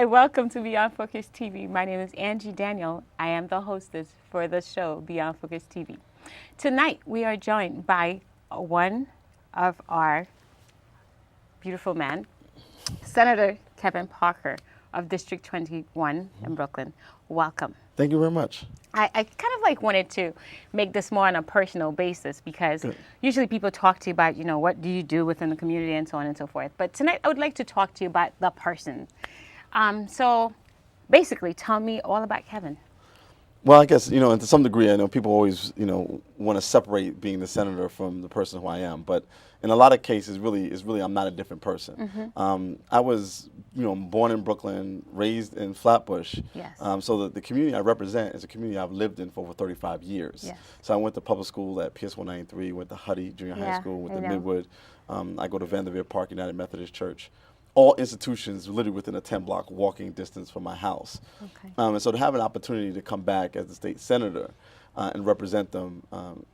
and welcome to Beyond Focus TV. My name is Angie Daniel. I am the hostess for the show Beyond Focus TV. Tonight we are joined by one of our beautiful men, Senator Kevin Parker of District 21 in Brooklyn. Welcome. Thank you very much. I kind of like wanted to make this more on a personal basis because usually people talk to you about, what do you do within the community and so on and so forth. But tonight I would like to talk to you about the person. So basically, tell me all about Kevin. Well, I guess, and to some degree, I know people always, want to separate being the senator from the person who I am. But in a lot of cases, really, I'm not a different person. I was, born in Brooklyn, raised in Flatbush. Yes. So the community I represent is a community I've lived in for over 35 years. Yes. So I went to public school at PS 193, went to Huddy Junior High School, went to Midwood. I go to Vanderveer Park United Methodist Church. All institutions literally within a 10-block walking distance from my house. Okay. And so to have an opportunity to come back as the state senator and represent them,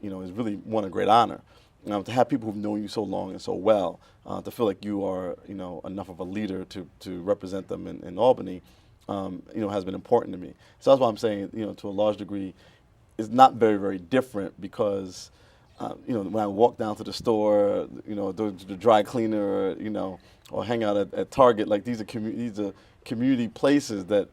is really a great honor. To have people who've known you so long and so well, to feel like you are, enough of a leader to represent them in Albany, has been important to me. So that's why I'm saying, to a large degree, it's not very, very different because, when I walk down to the store, the dry cleaner, or hang out at Target, like these are community places that,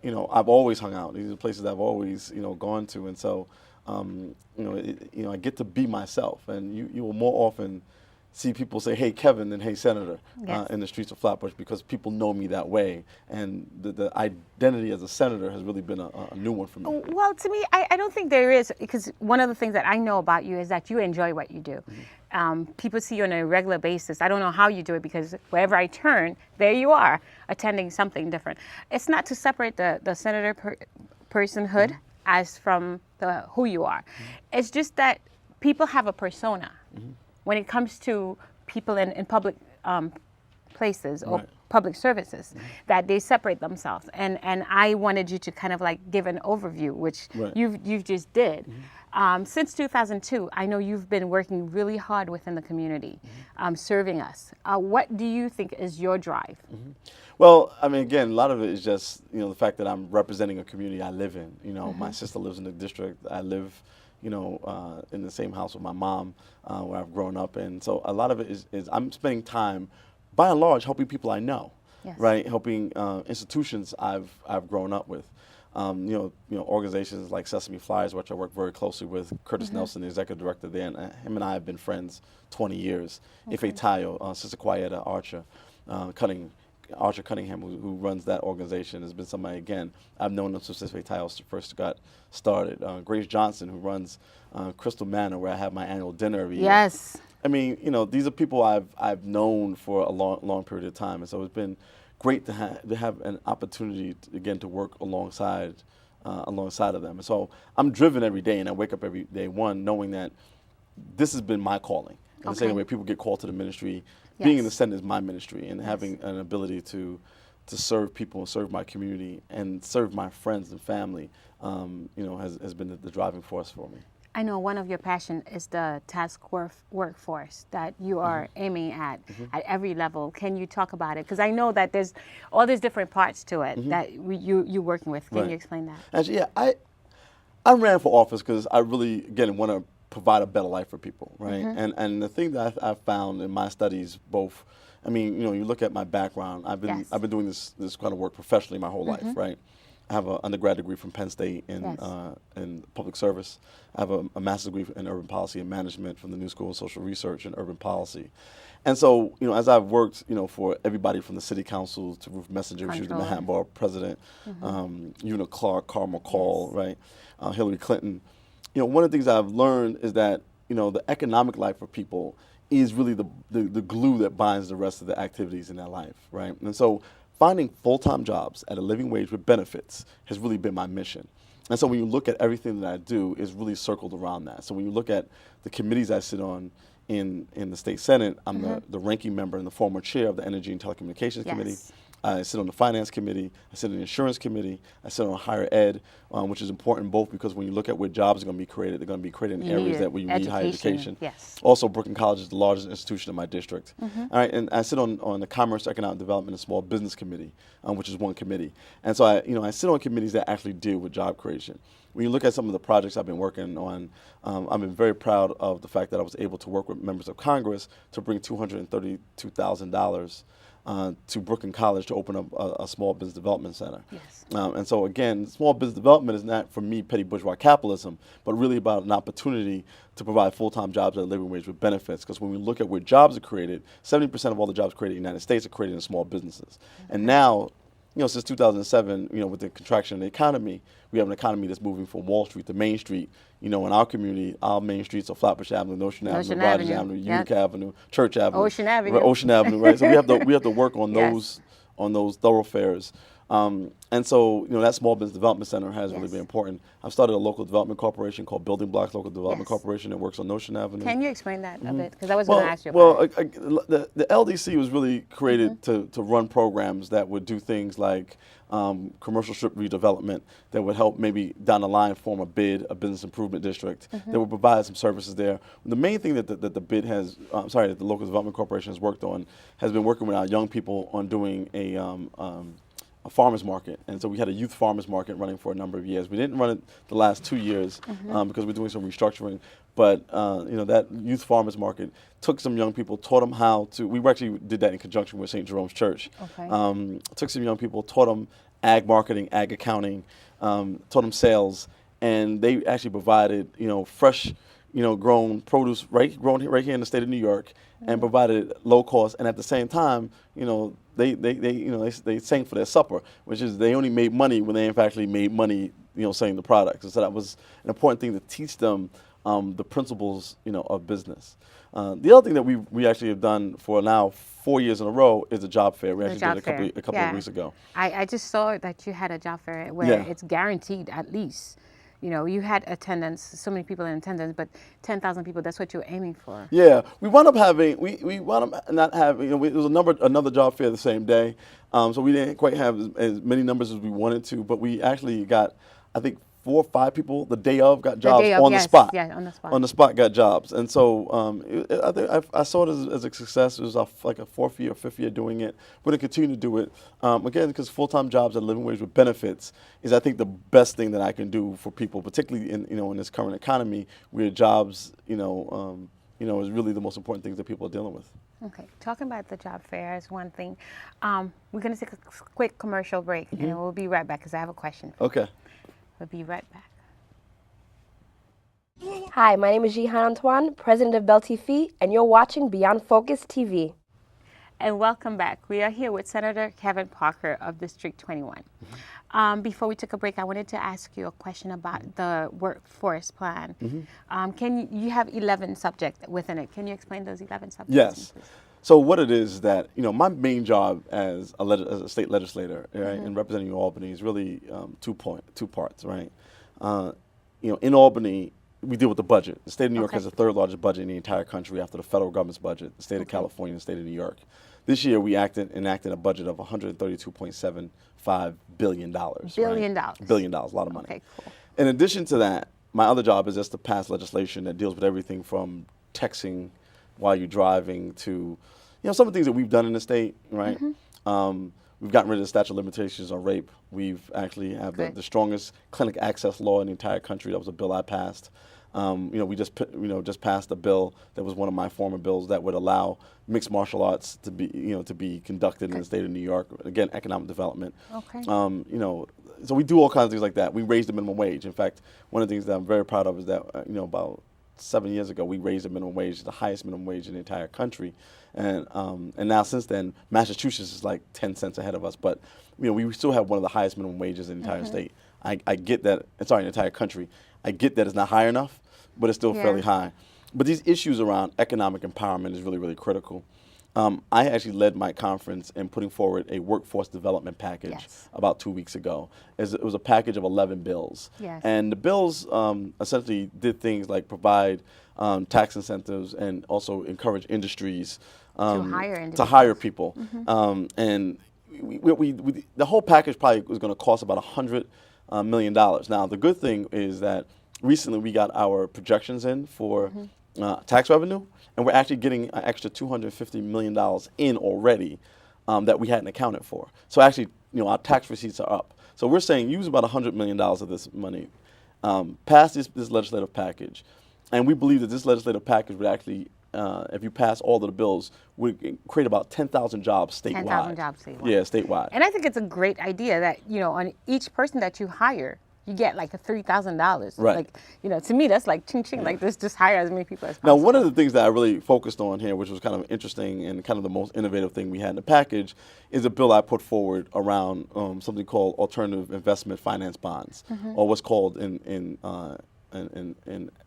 I've always hung out. These are places I've always, gone to, and so, I get to be myself, and you will more often see people say, "Hey, Kevin," than "Hey, Senator," in the streets of Flatbush because people know me that way, and the identity as a senator has really been a new one for me. Well, to me, I don't think there is, because one of the things that I know about you is that you enjoy what you do. People see you on a regular basis. I don't know how you do it because wherever I turn, there you are, attending something different. It's not to separate the senator personhood as from who you are. It's just that people have a persona when it comes to people in public places or public services, that they separate themselves. And I wanted you to kind of like give an overview, which you've just did. Since 2002, I know you've been working really hard within the community, serving us. What do you think is your drive? Well, I mean, again, a lot of it is just, the fact that I'm representing a community I live in. My sister lives in the district. I live, in the same house with my mom, where I've grown up. And so a lot of it is I'm spending time, by and large, helping people I know, right? Helping institutions I've grown up with. Organizations like Sesame Flyers, which I work very closely with. Curtis Nelson, the executive director there, and him and I have been friends 20 years. Ife Tayo, Sister Quieta Archer, Archer Cunningham, who runs that organization, has been somebody, again, I've known him since Ife Tayo first got started. Grace Johnson, who runs Crystal Manor, where I have my annual dinner every year. Yes. I mean, these are people I've known for a long period of time, and so it's been great to have an opportunity to work alongside of them. And so I'm driven every day, and I wake up every day knowing that this has been my calling. In the same way people get called to the ministry, being in the Senate is my ministry, and having an ability to serve people and serve my community and serve my friends and family, has been the driving force for me. I know one of your passion is the task workforce that you are aiming at every level. Can you talk about it? Because I know that there's all these different parts to it that you're working with. Can you explain that? Actually, I ran for office because I really, again, want to provide a better life for people, right? And the thing that I've found in my studies, both, I mean, you look at my background. I've been doing this kind of work professionally my whole life, right? I have an undergrad degree from Penn State in public service. I have a master's degree in urban policy and management from the New School of Social Research and Urban Policy. And so, as I've worked, for everybody from the city council to Ruth Messenger, she was the Manhattan Borough president, Una Clark, Carl McCall, right, Hillary Clinton. One of the things I've learned is that, the economic life for people is really the glue that binds the rest of the activities in their life, right? And so finding full-time jobs at a living wage with benefits has really been my mission. And so when you look at everything that I do, is really circled around that. So when you look at the committees I sit on in the state Senate, I'm the ranking member and the former chair of the Energy and Telecommunications Committee. I sit on the finance committee. I sit on the insurance committee. I sit on higher ed, which is important both because when you look at where jobs are going to be created, they're going to be created in areas that we need higher education. Yes. Also, Brooklyn College is the largest institution in my district. All right, and I sit on the Commerce, Economic Development, and Small Business Committee, which is one committee. And so I sit on committees that actually deal with job creation. When you look at some of the projects I've been working on, I've been very proud of the fact that I was able to work with members of Congress to bring $232,000 to Brooklyn College to open up a small business development center. Yes. And so again, small business development is not for me petty bourgeois capitalism, but really about an opportunity to provide full-time jobs at a living wage with benefits. Because when we look at where jobs are created, 70% of all the jobs created in the United States are created in small businesses. And now, since 2007, with the contraction of the economy, we have an economy that's moving from Wall Street to Main Street. In our community, our main streets are Flatbush Avenue, Notion Avenue, Rogers Avenue, Utica Avenue, Church Avenue, Ocean Avenue. Ocean Avenue, right? So we have to work on those thoroughfares. And so, that Small Business Development Center has really been important. I've started a local development corporation called Building Blocks Local Development Corporation that works on Notion Avenue. Can you explain that a bit? Because I was going to ask you about it. The LDC was really created to run programs that would do things like commercial strip redevelopment that would help maybe down the line form a BID, a business improvement district, that would provide some services there. The main thing that the BID has, that the Local Development Corporation has worked on, has been working with our young people on doing a farmers market. And so we had a youth farmers market running for a number of years. We didn't run it the last 2 years because we're doing some restructuring. But that youth farmers market took some young people, taught them how to. We actually did that in conjunction with St. Jerome's Church. Okay. Took some young people, taught them ag marketing, ag accounting, taught them sales, and they actually provided fresh, grown produce grown right here in the state of New York, and provided low cost. And at the same time, they sang for their supper, which is they only made money when they in fact made money, selling the products. And so that was an important thing to teach them the principles, of business. The other thing that we actually have done for now 4 years in a row is a job fair. We actually did it a couple of weeks ago. I just saw that you had a job fair where it's guaranteed at least. You had attendance, so many people in attendance, but 10,000 people, that's what you're aiming for. Yeah, we wound up having, we wound up not having, it was another job fair the same day, so we didn't quite have as many numbers as we wanted to, but we actually got, I think, 4 or 5 people the day of got jobs on the spot. Yeah, on the spot. On the spot got jobs. And so I think I saw it as a success. It was like a 4th year or 5th year doing it. We're going to continue to do it. Again, because full-time jobs at a living wage with benefits is, I think, the best thing that I can do for people, particularly in this current economy where jobs, is really the most important things that people are dealing with. Okay, talking about the job fair is one thing. We're going to take a quick commercial break, and we'll be right back because I have a question. Okay. We'll be right back. Hi, my name is Jihan Antoine, president of Bell TV, and you're watching Beyond Focus TV. And welcome back. We are here with Senator Kevin Parker of District 21. Before we took a break, I wanted to ask you a question about the workforce plan. You have 11 subjects within it. Can you explain those 11 subjects? Yes. So what it is that, my main job as a state legislator, right, and representing Albany is really two parts, right? In Albany, we deal with the budget. The state of New York has the 3rd largest budget in the entire country after the federal government's budget, the state of California and the state of New York. This year, we enacted a budget of $132.75 billion. Billion dollars. $1 billion, a lot of money. Okay, cool. In addition to that, my other job is just to pass legislation that deals with everything from texting while you're driving to, some of the things that we've done in the state, right? We've gotten rid of the statute of limitations on rape. We've actually have the strongest clinic access law in the entire country. That was a bill I passed. We just passed a bill that was one of my former bills that would allow mixed martial arts to be conducted in the state of New York. Again, economic development. Okay. So we do all kinds of things like that. We raised the minimum wage. In fact, one of the things that I'm very proud of is that about 7 years ago we raised the minimum wage to the highest minimum wage in the entire country, and now since then Massachusetts is like 10 cents ahead of us. But we still have one of the highest minimum wages in the entire state. I get that. Sorry, in the entire country. I get that it's not high enough, but it's still fairly high. But these issues around economic empowerment is really, really critical. I actually led my conference in putting forward a workforce development package about 2 weeks ago. It was a package of 11 bills. And the bills essentially did things like provide tax incentives and also encourage industries to hire people. And the whole package probably was going to cost about $100 million. Now, the good thing is that recently we got our projections in for tax revenue, and we're actually getting an extra $250 million in already that we hadn't accounted for. So actually, our tax receipts are up. So we're saying use about $100 million of this money, pass this legislative package, and we believe that this legislative package would actually, if you pass all of the bills, would create about 10,000 jobs statewide. 10,000 jobs statewide. Yeah, statewide. And I think it's a great idea that, on each person that you hire, you get like a $3,000. Right. Like, to me, that's like ching ching, like this, just hire as many people as Now, possible. one of the things that I really focused on here, which was kind of interesting and kind of the most innovative thing we had in the package, is a bill I put forward around something called alternative investment finance bonds, or what's called in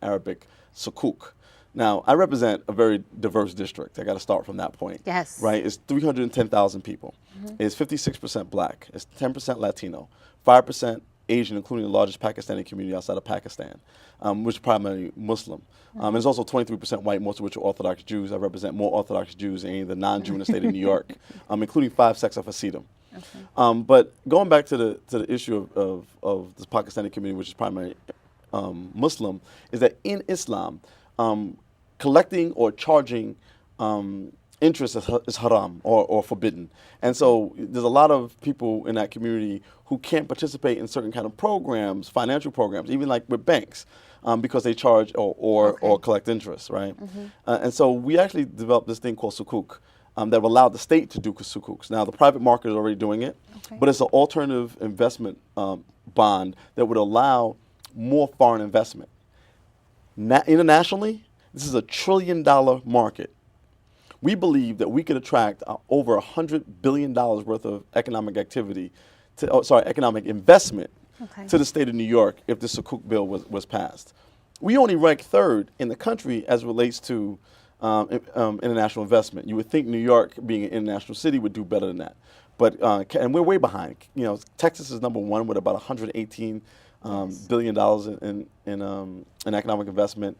Arabic, sukuk. Now, I represent a very diverse district. I got to start from that point. Yes. Right? It's 310,000 people. It's 56% black. It's 10% Latino, 5% Asian, including the largest Pakistani community outside of Pakistan, which is primarily Muslim. There's also 23% white, most of which are Orthodox Jews. I represent more Orthodox Jews than any of the non-Jew in the state of New York, including 5 sects of Hasidim. Okay. But going back to the issue of the Pakistani community, which is primarily Muslim, is that in Islam, collecting or charging interest is haram or forbidden. And so there's a lot of people in that community who can't participate in certain kind of programs, financial programs, even like with banks, because they charge or collect interest, right? And so we actually developed this thing called sukuk that will allow the state to do sukuks. Now, the private market is already doing it, but it's an alternative investment bond that would allow more foreign investment. Internationally, this is $1 trillion market. We believe that we could attract over $100 billion worth of economic activity, economic investment to the state of New York if the Sukuk bill was passed. We only rank third in the country as it relates to international investment. You would think New York, being an international city, would do better than that, but and we're way behind. Texas is number one with about $118 billion in economic investment.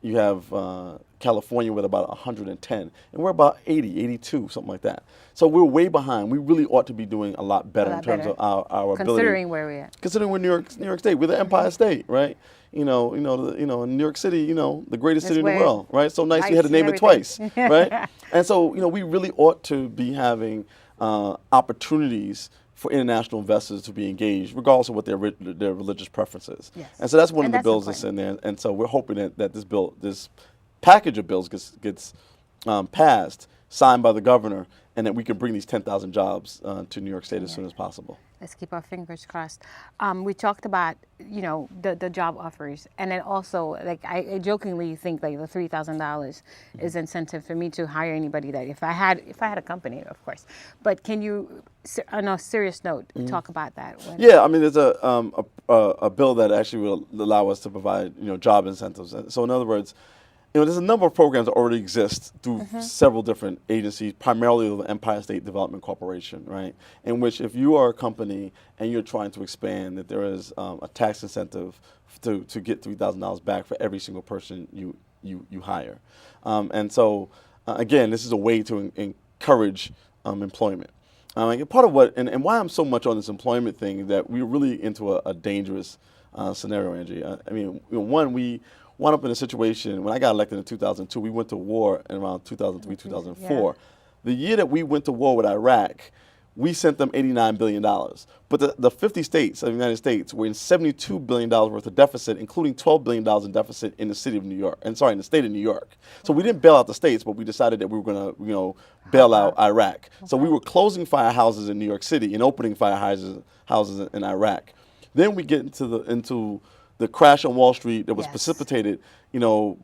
You have California with about 110, and we're about 80, 82, something like that. So we're way behind. We really ought to be doing a lot better in terms of our ability. Considering where we're at. Considering we're New York State, we're the Empire State, right? In New York City, the greatest city in the world, right? So nice you had to name it twice, right? And so, we really ought to be having opportunities for international investors to be engaged, regardless of what their religious preferences. Yes. And so that's one of the bills that's in there. And so we're hoping that this package of bills gets passed, signed by the governor, and that we can bring these 10,000 jobs to New York State as soon as possible. Let's keep our fingers crossed. We talked about, the job offers, and then also, like, I jokingly think like the $3,000 is incentive for me to hire anybody that if I had a company, of course. But can you, on a serious note, talk about that? Yeah, there's a bill that actually will allow us to provide job incentives. So in other words, there's a number of programs that already exist through several different agencies, primarily the Empire State Development Corporation, right? In which if you are a company and you're trying to expand, that there is a tax incentive to get $3,000 back for every single person you hire. And so, again, this is a way to encourage employment. Part of what, and why I'm so much on this employment thing is that we're really into a dangerous scenario, Angie. One, we wound up in a situation, when I got elected in 2002, we went to war in around 2003, 2004. Yeah. The year that we went to war with Iraq, we sent them $89 billion. But the 50 states of the United States were in $72 billion worth of deficit, including $12 billion in deficit in the city of New York, in the state of New York. So we didn't bail out the states, but we decided that we were going to, bail out Iraq. So we were closing firehouses in New York City and opening firehouses in Iraq. Then we get into the crash on Wall Street that was precipitated,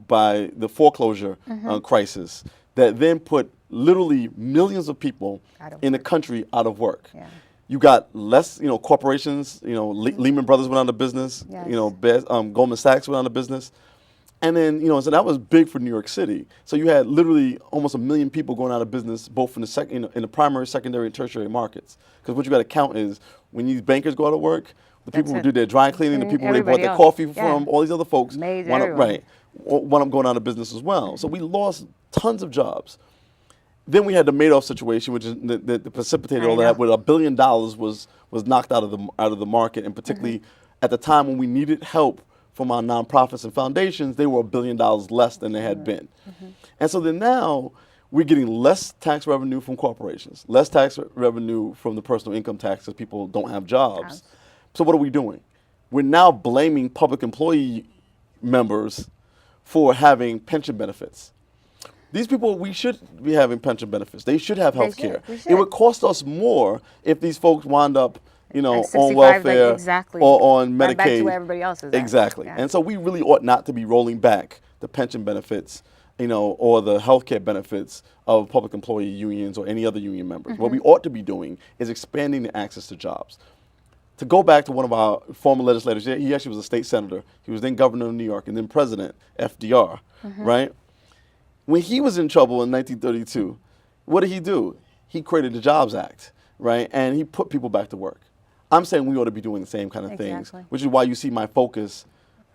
by the foreclosure crisis that then put literally millions of people in the country out of work. Yeah. You got less, corporations, Lehman Brothers went out of business, Goldman Sachs went out of business. And then, so that was big for New York City. So you had literally almost 1 million people going out of business, both in the primary, secondary, and tertiary markets. Because what you got to count is when these bankers go out of work, the people who do their dry cleaning, the people who they bought their coffee from, all these other folks, wound up going out of business as well. So we lost tons of jobs. Then we had the Madoff situation, which is that precipitated all that, where $1 billion was knocked out of the market, and particularly at the time when we needed help from our nonprofits and foundations, they were $1 billion less than they had been. And so then now we're getting less tax revenue from corporations, less tax revenue from the personal income tax because people don't have jobs. So what are we doing? We're now blaming public employee members for having pension benefits. These people, we should be having pension benefits. They should have health care. It would cost us more if these folks wound up, you know, on welfare or on Medicaid. Back to where everybody else is at. Exactly. And so we really ought not to be rolling back the pension benefits, you know, or the health care benefits of public employee unions or any other union members. What we ought to be doing is expanding the access to jobs. To go back to one of our former legislators, he actually was a state senator. He was then governor of New York and then president, FDR, right? When he was in trouble in 1932, what did he do? He created the Jobs Act, right? And he put people back to work. I'm saying we ought to be doing the same kind of things, which is why you see my focus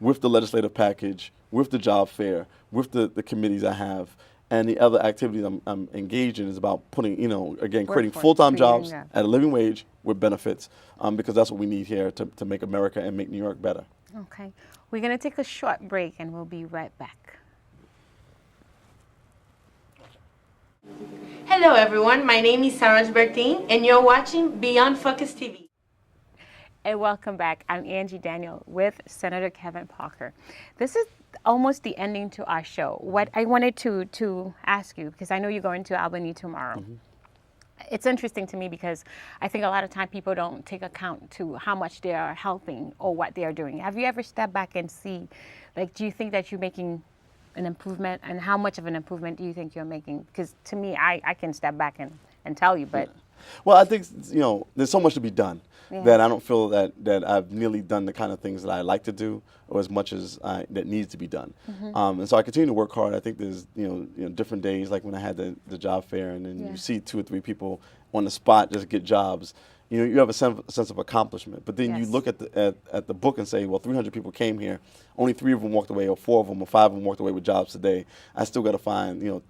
with the legislative package, with the job fair, with the committees I have, and the other activities I'm engaged in is about putting, you know, again, creating full-time jobs at a living wage with benefits, because that's what we need here to make America and make New York better. Okay. We're going to take a short break, and we'll be right back. Hello everyone, my name is Saraj Bertin and you're watching Beyond Focus TV. And welcome back. I'm Angie Daniel with Senator Kevin Parker. This is almost the ending to our show. What I wanted to ask you, because I know you're going to Albany tomorrow. It's interesting to me because I think a lot of time people don't take account to how much they are helping or what they are doing. Have you ever stepped back and see, like, do you think that you're making an improvement, and how much of an improvement do you think you're making? Because to me, I can step back and tell you, but. Well, I think, you know, there's so much to be done that I don't feel that I've nearly done the kind of things that I like to do or as much as that needs to be done. And so I continue to work hard. I think there's, you know, different days, like when I had the job fair, and then you see 2 or 3 people on the spot just get jobs. You know, you have a sense of accomplishment. But then you look at the book and say, well, 300 people came here. Only 3 of them walked away, or 4 of them, or 5 of them walked away with jobs today. I still got to find, you know,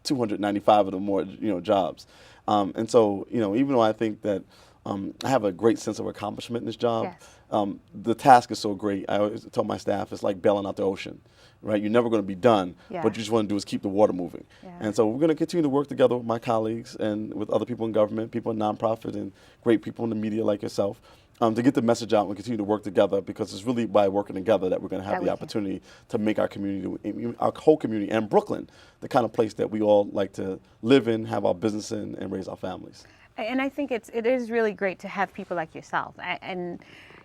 295 of them more, you know, jobs. And so, you know, even though I think that I have a great sense of accomplishment in this job, the task is so great. I always tell my staff, it's like bailing out the ocean, right? You're never going to be done. What you just want to do is keep the water moving. And so we're going to continue to work together with my colleagues and with other people in government, people in nonprofit, and great people in the media like yourself, to get the message out and continue to work together, because it's really by working together that we're going to have the opportunity to make our community, our whole community, and Brooklyn, the kind of place that we all like to live in, have our business in, and raise our families. And I think it is really great to have people like yourself. And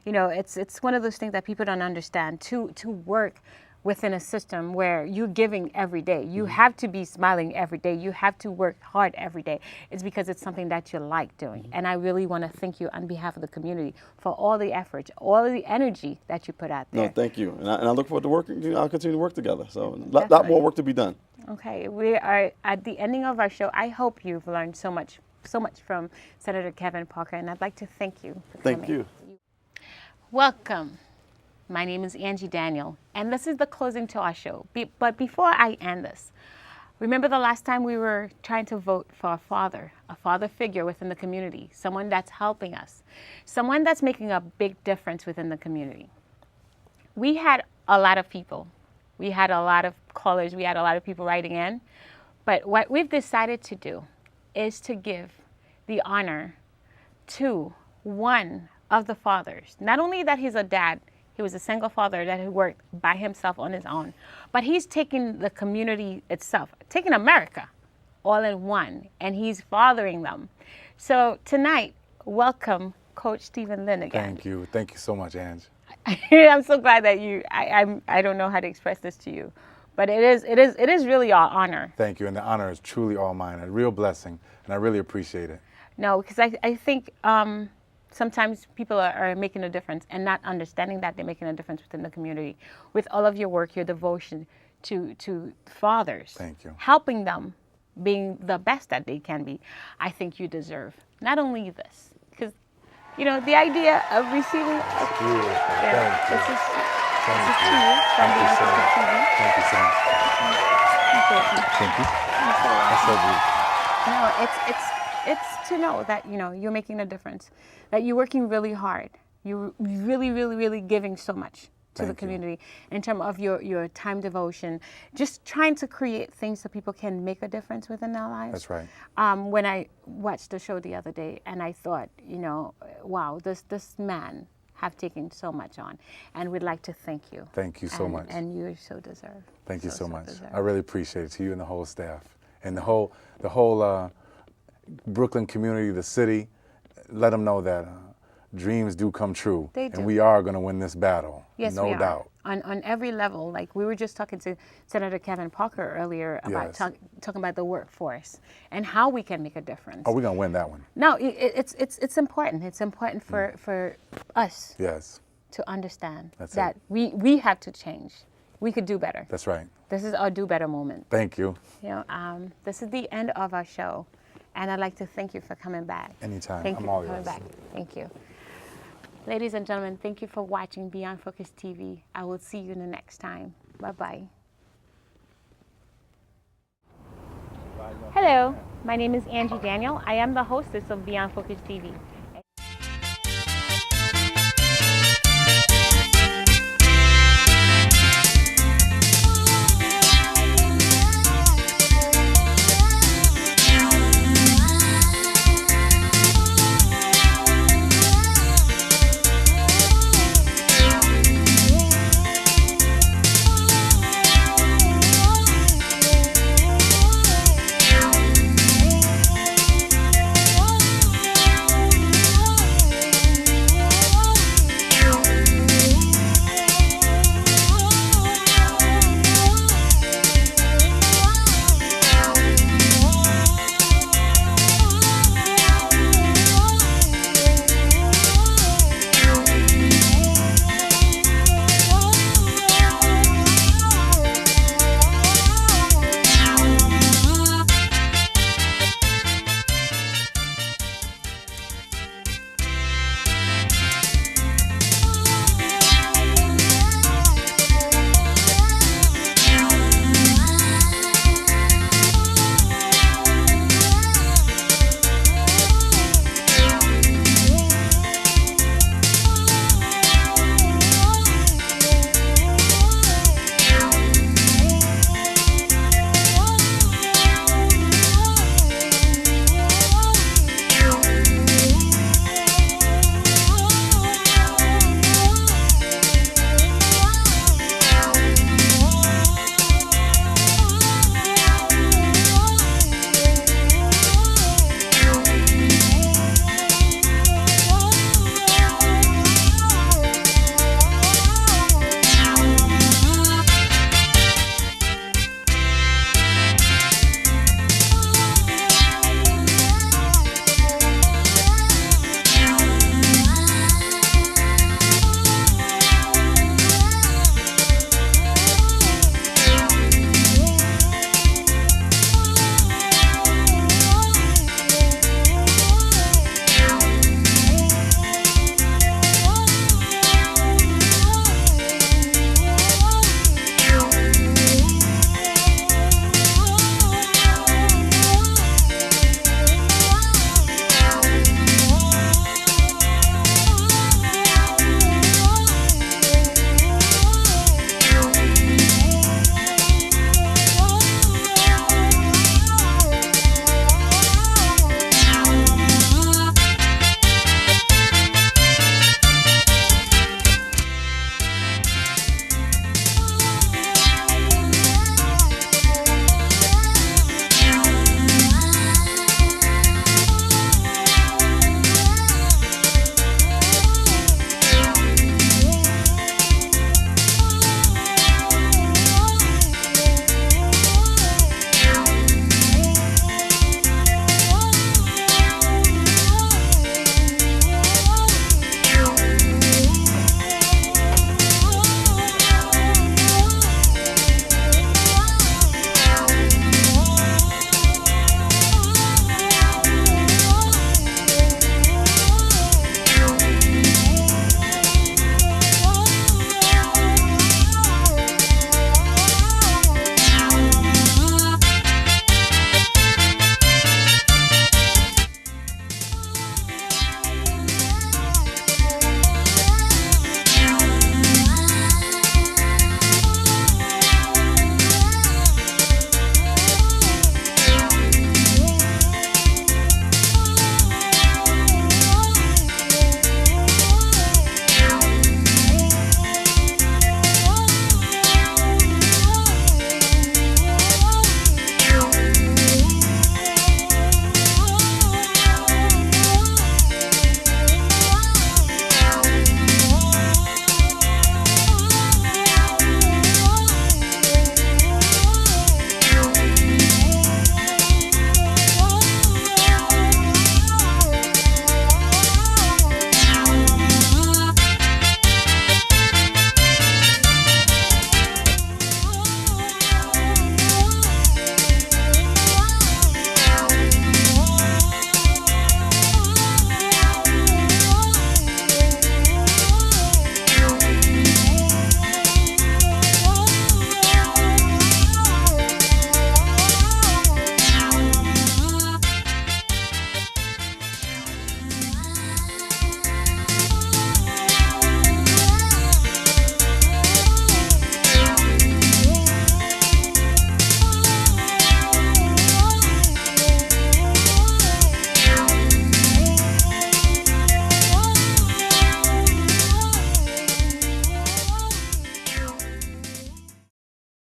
you know, it's one of those things that people don't understand. To work within a system where you're giving every day, you have to be smiling every day, you have to work hard every day. It's because it's something that you like doing. And I really want to thank you on behalf of the community for all the effort, all of the energy that you put out there. No, thank you. And I look forward to working. You know, I'll continue to work together. So a lot more work to be done. Okay, we are at the ending of our show. I hope you've learned so much from Senator Kevin Parker, and I'd like to thank you for coming. Thank you. Welcome. My name is Angie Daniel, and this is the closing to our show. But before I end this, remember the last time we were trying to vote for a father figure within the community, someone that's helping us, someone that's making a big difference within the community. We had a lot of people. We had a lot of callers. We had a lot of people writing in. But what we've decided to do is to give the honor to one of the fathers. Not only that he's a dad, he was a single father that worked by himself on his own, but he's taking the community itself, taking America all in one, and he's fathering them. So tonight, welcome Coach Stevan Lynn again. Thank you. Thank you so much, Ange. I'm so glad that I don't know how to express this to you, but it is really our honor. Thank you, and the honor is truly all mine, a real blessing, and I really appreciate it. No, because I think sometimes people are making a difference and not understanding that they're making a difference within the community. With all of your work, your devotion to fathers, thank you, helping them being the best that they can be, I think you deserve not only this, because you know the idea of receiving this is to you from the Untitled TV. Thank you so much. Thank you. That's so beautiful. No, it's to know that, you know, you're making a difference, that you're working really hard. You're really, really, really giving so much to the community in terms of your time devotion, just trying to create things so people can make a difference within their lives. That's right. When I watched the show the other day, and I thought, you know, wow, this man have taken so much on, and we'd like to thank you. Thank you so much. And you so deserve. Thank you so much. deserve. I really appreciate it, to you and the whole staff and the whole Brooklyn community, the city. Let them know that dreams do come true. They do. And we are going to win this battle. Yes, no we are. doubt. On every level. Like we were just talking to Senator Kevin Parker earlier about Yes. talking about the workforce and how we can make a difference. Oh, we're going to win that one. No, it's important. It's important for us Yes, to understand That's that it. we have to change. We could do better. that's right. This is our do better moment. Thank you. You know, this is the end of our show, and I'd like to thank you for coming back. Anytime. Thank I'm you all for coming yours. back. Thank you. Ladies and gentlemen, thank you for watching Beyond Focus TV. I will see you in the next time. Bye-bye. Hello, my name is Angie Daniel. I am the hostess of Beyond Focus TV.